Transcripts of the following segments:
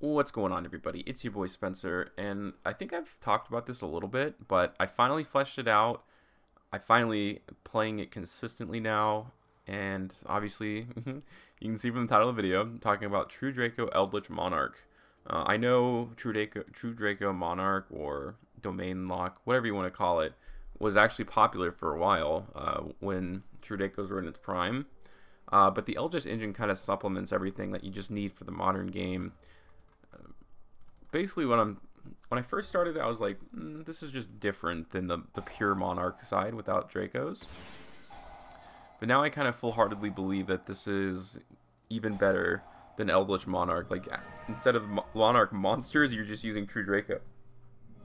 What's going on, everybody? It's your boy Spencer, and I think I've talked about this a little bit, but I finally fleshed it out. I finally playing it consistently now, and obviously, you can see from the title of the video, I'm talking about True Draco Eldlich Monarch. I know True Draco Monarch or Domain Lock, whatever you want to call it, was actually popular for a while when True Dracos were in its prime. But the Eldlich engine kind of supplements everything that you just need for the modern game. Basically, when I first started, I was like, this is just different than the pure Monarch side without Dracos. But now I kind of full-heartedly believe that this is even better than Eldlich Monarch. Like, instead of Monarch monsters, you're just using True Draco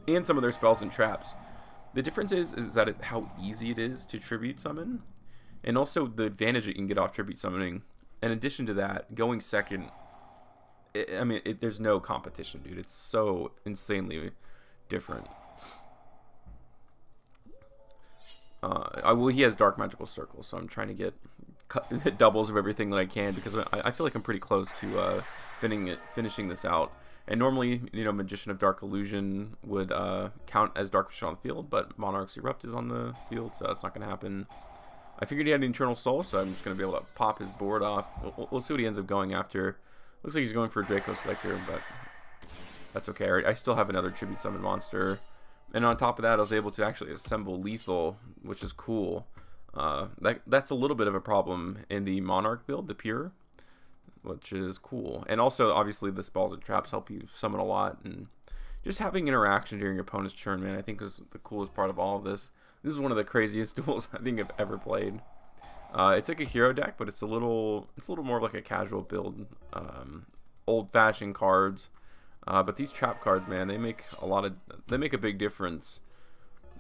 and some of their spells and traps. The difference is that how easy it is to tribute summon, and also the advantage that you can get off tribute summoning. In addition to that, going second, there's no competition, dude. It's so insanely different. Well, he has Dark Magical Circle, so I'm trying to get doubles of everything that I can, because I feel like I'm pretty close to finishing this out. And normally, you know, Magician of Dark Illusion would count as Dark Magician on the field, but Monarch's Erupt is on the field, so that's not going to happen. I figured he had an Eternal Soul, so I'm just going to be able to pop his board off. We'll see what he ends up going after. Looks like he's going for a Draco Selector, but that's okay. I still have another Tribute Summon monster. And on top of that, I was able to actually assemble Lethal, which is cool. That's a little bit of a problem in the Monarch build, the Pure, which is cool. And also, obviously, the spells and traps help you summon a lot. And just having interaction during your opponent's turn, man, I think is the coolest part of all of this. This is one of the craziest duels I think I've ever played. It's like a hero deck, but it's a little more like a casual build. Old-fashioned cards, but these trap cards, man, they make a big difference.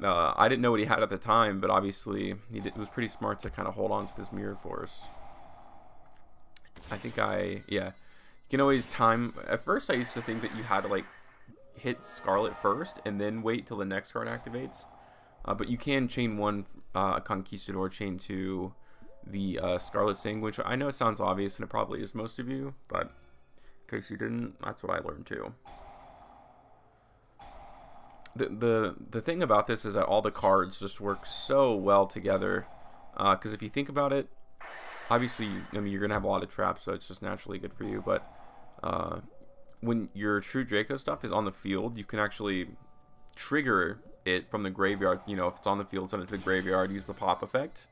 I didn't know what he had at the time, but obviously it was pretty smart to kind of hold on to this Mirror Force. You can always time. At first, I used to think that you had to like hit Scarlet first and then wait till the next card activates. But you can chain one Conquistador, chain two the Scarlet Sing, which I know it sounds obvious and it probably is most of you, but in case you didn't, that's what I learned too. The thing about this is that all the cards just work so well together, because if you think about it, obviously, I mean, you're gonna have a lot of traps, so it's just naturally good for you. But when your True Draco stuff is on the field, you can actually trigger it from the graveyard. You know, if it's on the field, send it to the graveyard, use the pop effect.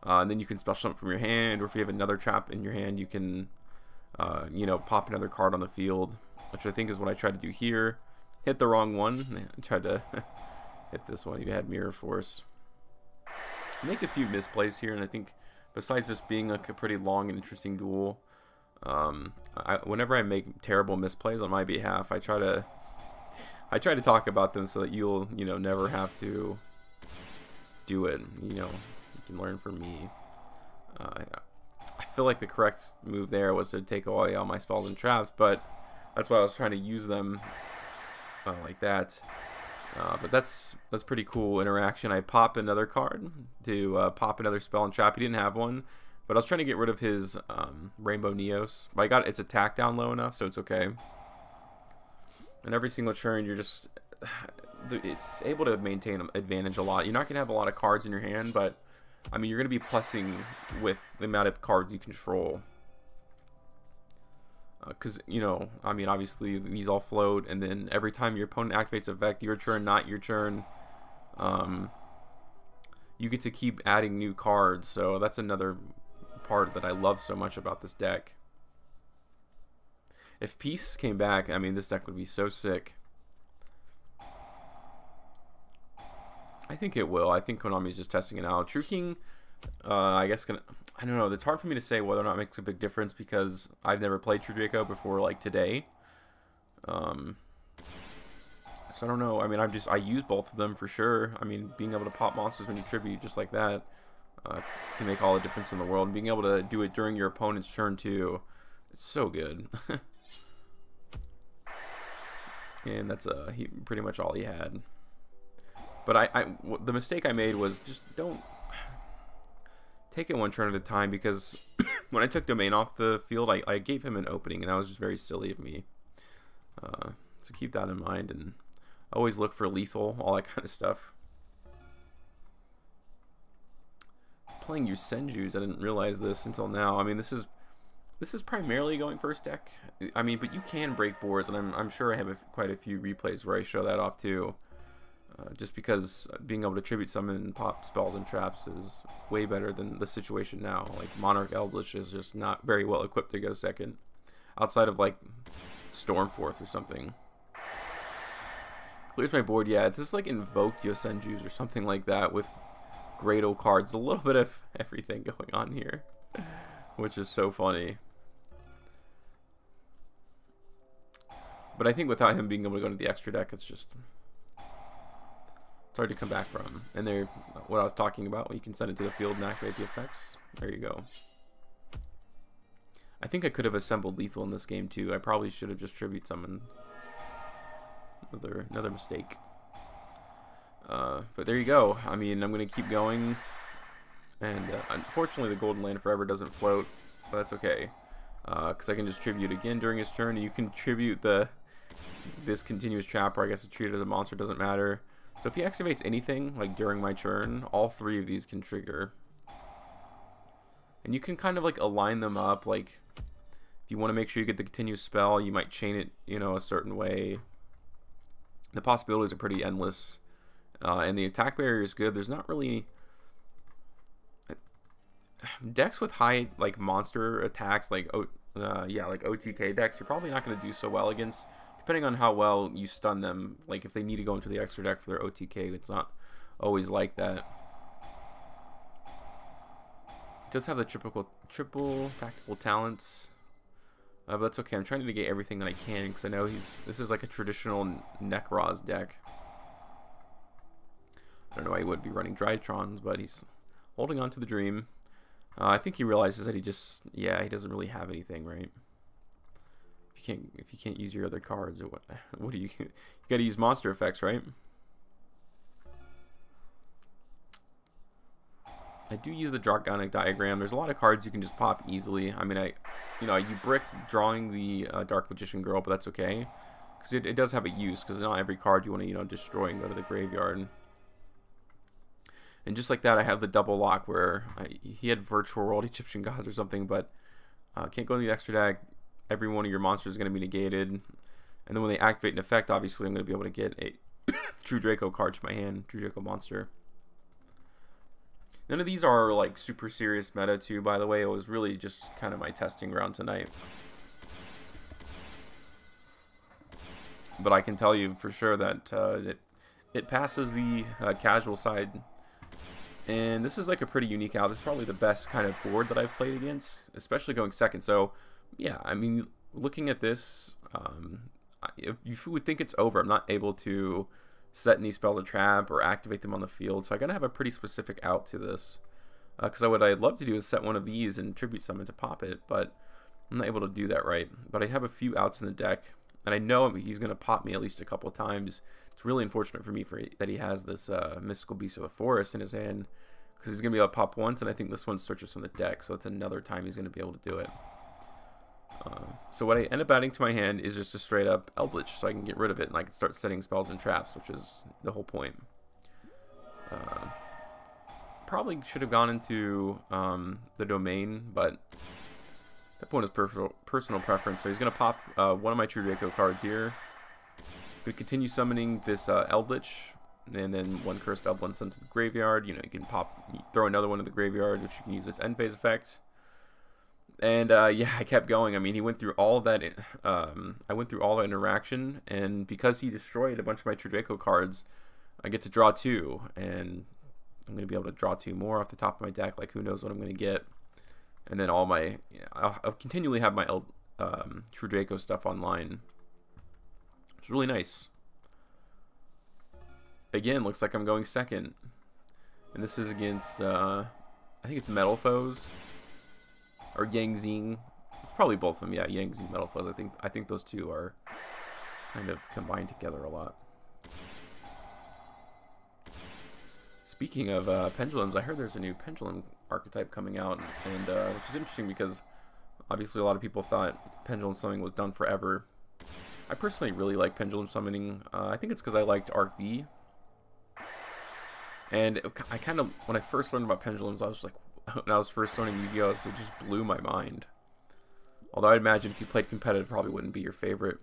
And then you can special summon from your hand, or if you have another trap in your hand, you can, you know, pop another card on the field, which I think is what I tried to do here. Hit the wrong one. I tried to hit this one. You had Mirror Force. Make a few misplays here, and I think besides this being like a pretty long and interesting duel, whenever I make terrible misplays on my behalf, I try to talk about them so that you'll, you know, never have to do it. You know, you can learn from me. I feel like the correct move there was to take away all my spells and traps, but that's why I was trying to use them like that. But that's pretty cool interaction. I pop another card to pop another spell and trap. He didn't have one, but I was trying to get rid of his Rainbow Neos. But I got its attack down low enough, so it's okay. And every single turn, it's able to maintain advantage a lot. You're not gonna have a lot of cards in your hand, but I mean, you're going to be plussing with the amount of cards you control. Because, you know, I mean, obviously, these all float, and then every time your opponent activates effect, your turn, not your turn, you get to keep adding new cards. So that's another part that I love so much about this deck. If Peace came back, I mean, this deck would be so sick. I think it will. I think Konami's just testing it out. True King, I guess, I don't know. It's hard for me to say whether or not it makes a big difference because I've never played True Draco before, like today. So I don't know. I mean, I use both of them for sure. I mean, being able to pop monsters when you tribute just like that can make all the difference in the world. And being able to do it during your opponent's turn too, it's so good. And that's pretty much all he had. But the mistake I made was just don't take it one turn at a time, because when I took Domain off the field, I gave him an opening, and that was just very silly of me. So keep that in mind, and always look for lethal, all that kind of stuff. Playing your Senjus, I didn't realize this until now. I mean, this is primarily going first deck. I mean, but you can break boards, and I'm sure I have quite a few replays where I show that off too. Just because being able to tribute summon and pop spells and traps is way better than the situation now. Like Monarch Eldlich is just not very well equipped to go second, outside of like Stormforth or something. Clears my board, yeah. It's just like Invoke Yosenjus or something like that with Grado cards. A little bit of everything going on here, which is so funny. But I think without him being able to go to the extra deck, it's hard to come back from. And there, what I was talking about, you can send it to the field and activate the effects. There you go. I think I could have assembled lethal in this game too. I probably should have just tribute summoned. Another mistake. But there you go. I mean, I'm gonna keep going. And unfortunately, the Golden Land Forever doesn't float, but that's okay. Because I can just tribute again during his turn. And you can tribute this continuous trap, or I guess it's treated as a monster, doesn't matter. So if he activates anything, like during my turn, all three of these can trigger. And you can kind of like align them up, like if you want to make sure you get the continuous spell, you might chain it, you know, a certain way. The possibilities are pretty endless. And the attack barrier is good. There's not really decks with high like monster attacks, like like OTK decks, you're probably not going to do so well against, depending on how well you stun them. Like if they need to go into the extra deck for their OTK, it's not always like that. It does have the triple tactical talents, but that's okay. I'm trying to negate everything that I can because I know this is like a traditional Nekroz deck. I don't know why he would be running Drytrons, but he's holding on to the dream. I think he realizes that he doesn't really have anything, right? If you can't use your other cards, what do you got to use monster effects, right? I do use the Draconic Diagram. There's a lot of cards you can just pop easily. I mean, you brick drawing the Dark Magician Girl, but that's okay because it does have a use. Because not every card you want to destroy and go to the graveyard. And just like that, I have the double lock where he had Virtual World Egyptian Gods or something, but can't go in the extra deck. Every one of your monsters is going to be negated. And then when they activate an effect, obviously I'm going to be able to get a True Draco card to my hand, True Draco monster. None of these are like super serious meta too, by the way. It was really just kind of my testing ground tonight. But I can tell you for sure that it passes the casual side. And this is like a pretty unique out. This is probably the best kind of board that I've played against, especially going second. So, yeah, I mean, looking at this, if you would think it's over, I'm not able to set any spells or trap or activate them on the field. So I'm going to have a pretty specific out to this. Because what I'd love to do is set one of these and tribute summon to pop it, but I'm not able to do that right. But I have a few outs in the deck, and I know he's going to pop me at least a couple of times. It's really unfortunate for me that he has this Mystical Beast of the Forest in his hand, because he's going to be able to pop once, and I think this one searches from the deck, so it's another time he's going to be able to do it. So what I end up adding to my hand is just a straight up Eldlich, so I can get rid of it, and I can start setting spells and traps, which is the whole point. Probably should have gone into the domain, but that point is personal preference, so he's going to pop one of my True Draco cards here. We continue summoning this Eldlich, and then one Cursed Elf, one sent to the graveyard. You can throw another one in the graveyard, which you can use this end phase effect. And yeah, I kept going. I mean, he went through all of that. I went through all that interaction, and because he destroyed a bunch of my True Draco cards, I get to draw 2, and I'm going to be able to draw 2 more off the top of my deck. Like, who knows what I'm going to get? And then all my, I'll continually have my True Draco stuff online. It's really nice. Again, looks like I'm going second, and this is against I think it's Metal Foes or Yang Xing. Probably both of them. Yeah, Yang Xing, Metal Foes. I think those two are kind of combined together a lot. Speaking of pendulums, I heard there's a new pendulum archetype coming out, and which is interesting because obviously a lot of people thought pendulum summoning was done forever. I personally really like pendulum summoning. I think it's because I liked Arc V. And I kind of, when I first learned about pendulums, I was like, when I was first learning Yu-Gi-Oh!, it just blew my mind. Although I'd imagine if you played competitive, probably wouldn't be your favorite.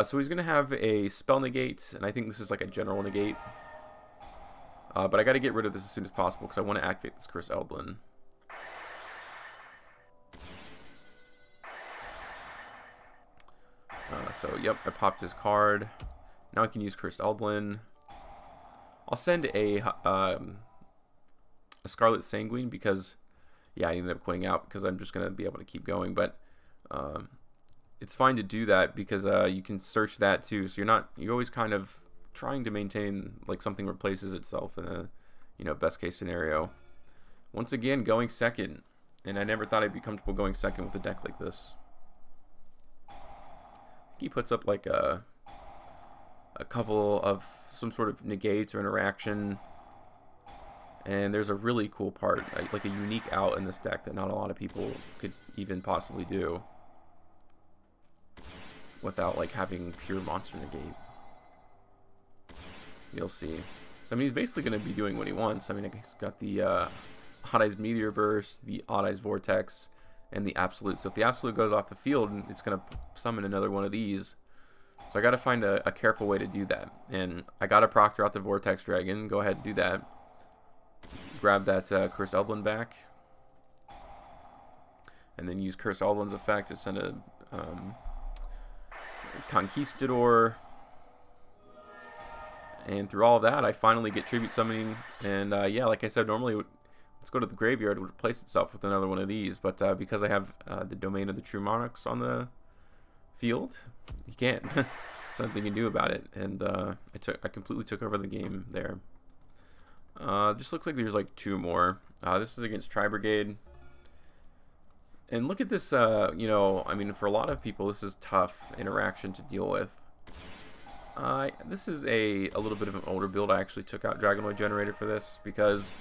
So he's going to have a spell negate, and I think this is like a general negate. But I got to get rid of this as soon as possible because I want to activate this Curse Eldlin. So, yep, I popped his card. Now I can use Cursed Eldlin. I'll send a Scarlet Sanguine because, yeah, I ended up quitting out because I'm just going to be able to keep going. But it's fine to do that because you can search that too. So you're always kind of trying to maintain like something replaces itself in a, you know, best case scenario. Once again, going second. And I never thought I'd be comfortable going second with a deck like this. He puts up like a couple of some sort of negates or interaction, and there's a really cool part, like a unique out in this deck that not a lot of people could even possibly do without like having pure monster negate. You'll see. I mean, he's basically going to be doing what he wants. I mean, he's got the Odd Eyes Meteor Burst, the Odd Eyes Vortex, and the Absolute. So if the Absolute goes off the field, it's going to summon another one of these. So I got to find a careful way to do that. And I got to proctor out the Vortex Dragon. Go ahead and do that. Grab that Curse Eldlin back. And then use Curse Eldlin's effect to send a Conquistador. And through all of that, I finally get Tribute Summoning. And yeah, like I said, normally let's go to the graveyard. It would replace itself with another one of these. But because I have the Domain of the True Monarchs on the field, you can't. There's nothing you can do about it. And I completely took over the game there. Just looks like there's like two more. This is against Tri-Brigade. And look at this, you know, I mean, for a lot of people, this is tough interaction to deal with. This is a little bit of an older build. I actually took out Dragonoid Generator for this because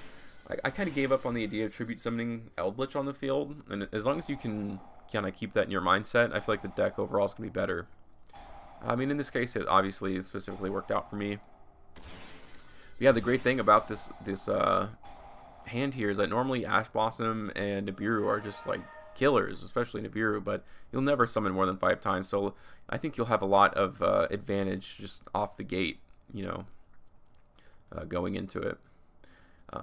I kind of gave up on the idea of Tribute Summoning Eldlich on the field. And as long as you can kind of keep that in your mindset, I feel like the deck overall is going to be better. I mean, in this case, it obviously specifically worked out for me. But yeah, the great thing about this hand here is that normally Ash Blossom and Nibiru are just like killers, especially Nibiru, but you'll never summon more than 5 times, so I think you'll have a lot of advantage just off the gate, you know, going into it.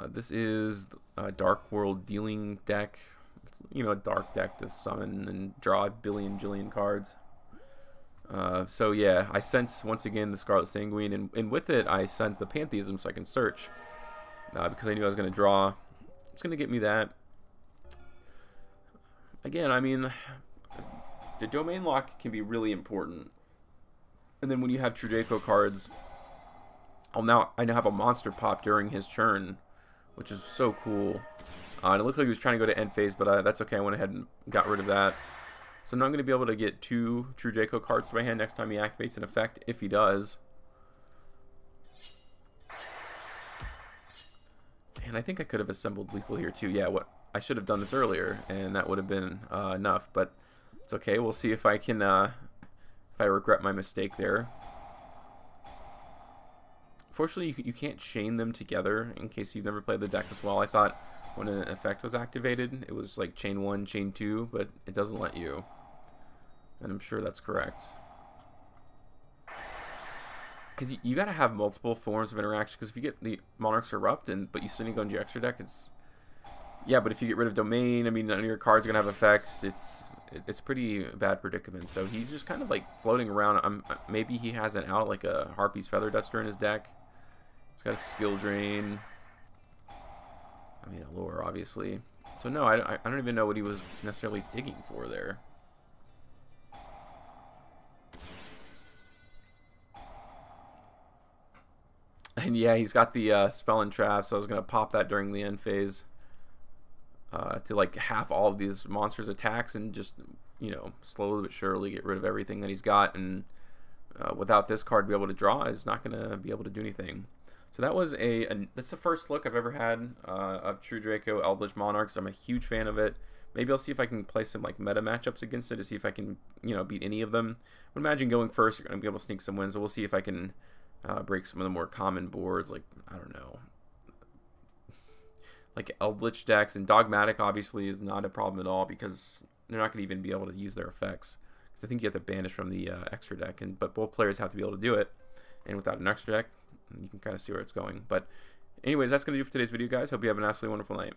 This is a Dark World dealing deck, you know, a dark deck to summon and draw a jillion cards. So yeah, I sent once again the Scarlet Sanguine, and with it I sent the Pantheism so I can search, because I knew I was going to draw. It's going to get me that. Again, I mean, the domain lock can be really important. And then when you have True Draco cards, I now have a monster pop during his turn, which is so cool. And it looks like he was trying to go to end phase, but that's okay. I went ahead and got rid of that. So now I'm going to be able to get 2 True Draco cards to my hand next time he activates an effect, if he does. And I think I could have assembled lethal here too. Yeah, what I should have done this earlier, and that would have been enough. But it's okay. We'll see if I can, if I regret my mistake there. Fortunately, you can't chain them together. In case you've never played the deck as well, I thought when an effect was activated, it was like chain 1, chain 2, but it doesn't let you. And I'm sure that's correct. Because you got to have multiple forms of interaction. Because if you get the Monarch's Erupt, but you still need to go into your extra deck, it's... Yeah, but if you get rid of Domain, I mean, none of your cards are going to have effects. It's pretty bad predicament. So he's just kind of like floating around. Maybe he has an out, like a Harpy's Feather Duster in his deck. He's got a Skill Drain. I mean, a lure, obviously. So no, I don't even know what he was necessarily digging for there. And yeah, he's got the Spell and Trap, so I was going to pop that during the end phase to like half all of these monsters' attacks and just, you know, slowly but surely get rid of everything that he's got. And without this card to be able to draw, is not going to be able to do anything. So that was that's the first look I've ever had of True Draco Eldlich Monarchs. I'm a huge fan of it. Maybe I'll see if I can play some like meta matchups against it to see if I can, you know, beat any of them. But imagine going first, you're going to be able to sneak some wins. So we'll see if I can break some of the more common boards, like, I don't know, like Eldlich decks. And Dogmatic obviously is not a problem at all because they're not going to even be able to use their effects. Because I think you have to banish from the extra deck, but both players have to be able to do it. And without an extra deck, you can kind of see where it's going. But anyways, that's going to do for today's video, guys. Hope you have an absolutely wonderful night.